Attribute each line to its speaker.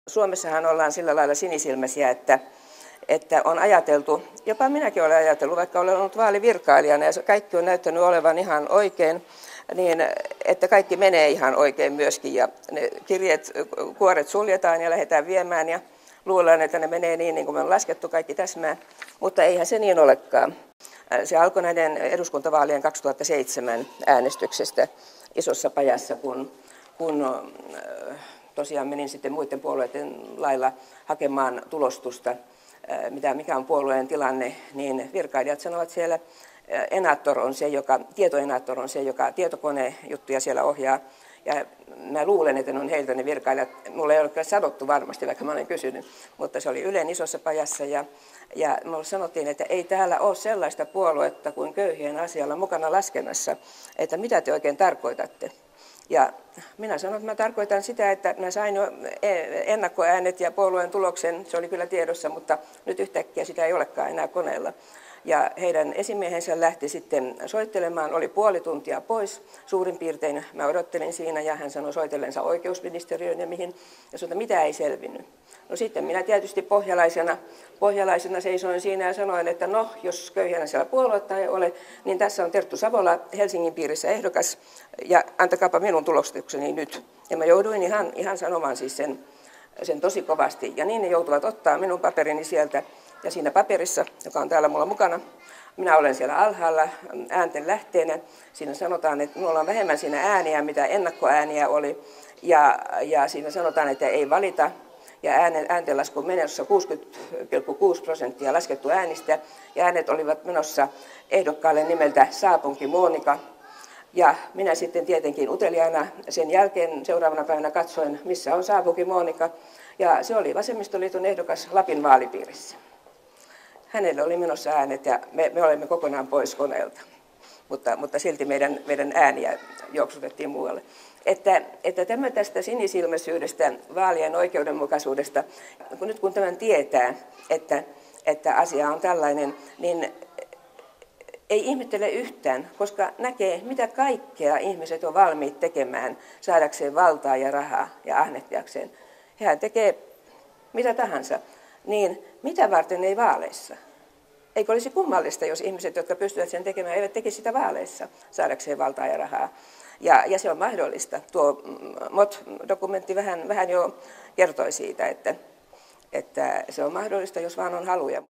Speaker 1: Suomessahan ollaan sillä lailla sinisilmäisiä, että on ajateltu, jopa minäkin olen ajatellut, vaikka olen ollut vaalivirkailijana ja kaikki on näyttänyt olevan ihan oikein, niin että kaikki menee ihan oikein myöskin ja ne kuoret suljetaan ja lähdetään viemään ja luullaan, että ne menee niin kuin me on laskettu kaikki täsmään, mutta eihän se niin olekaan. Se alkoi näiden eduskuntavaalien 2007 äänestyksestä Isossa Pajassa, kun tosiaan menin sitten muiden puolueiden lailla hakemaan tulostusta, mikä on puolueen tilanne, niin virkailijat sanovat siellä, tietoenaattor on se, joka tietokonejuttuja siellä ohjaa. Ja mä luulen, että ne on heiltä ne virkailijat. Mulla ei ole kyllä sanottu varmasti, vaikka mä olen kysynyt, mutta se oli Ylen Isossa Pajassa ja mulle sanottiin, että ei täällä ole sellaista puoluetta kuin köyhien asialla mukana laskennassa, että mitä te oikein tarkoitatte. Ja minä sanoin, että mä tarkoitan sitä, että mä sain jo ennakkoäänet ja puolueen tuloksen, se oli kyllä tiedossa, mutta nyt yhtäkkiä sitä ei olekaan enää koneella. Ja heidän esimiehensä lähti sitten soittelemaan, oli puoli tuntia pois suurin piirtein. Mä odottelin siinä ja hän sanoi soitellensa oikeusministeriöön ja mihin. Ja sanoi, että mitä ei selvinnyt. No sitten minä tietysti pohjalaisena seisoin siinä ja sanoin, että no, jos köyhänä siellä puoluetta ei ole, niin tässä on Terttu Savola Helsingin piirissä ehdokas ja antakaapa minun tulostukseni nyt. Ja mä jouduin ihan sanomaan siis sen tosi kovasti. Ja niin ne joutuvat ottaa minun paperini sieltä. Ja siinä paperissa, joka on täällä mulla mukana, minä olen siellä alhaalla äänten lähteenä. Siinä sanotaan, että minulla on vähemmän siinä ääniä, mitä ennakkoääniä oli. Ja siinä sanotaan, että ei valita. Ja ääntenlasku menossa 60,6% laskettu äänistä. Ja äänet olivat menossa ehdokkaalle nimeltä Saapunki Monika. Ja minä sitten tietenkin uteliaana sen jälkeen seuraavana päivänä katsoin, missä on Saapunki Monika. Ja se oli Vasemmistoliiton ehdokas Lapin vaalipiirissä. Hänelle oli menossa äänet ja me olemme kokonaan pois koneelta, mutta silti meidän ääniä juoksutettiin muualle. Että tämä tästä sinisilmäisyydestä, vaalien oikeudenmukaisuudesta, nyt kun tämän tietää, että asia on tällainen, niin ei ihmettele yhtään, koska näkee, mitä kaikkea ihmiset on valmiit tekemään saadakseen valtaa ja rahaa ja ahnehtiakseen. Hän tekee mitä tahansa. Niin mitä varten ei vaaleissa? Eikö olisi kummallista, jos ihmiset, jotka pystyvät sen tekemään, eivät tekisi sitä vaaleissa saadakseen valtaa ja rahaa? Ja se on mahdollista. Tuo MOT-dokumentti vähän jo kertoi siitä, että se on mahdollista, jos vaan on haluja.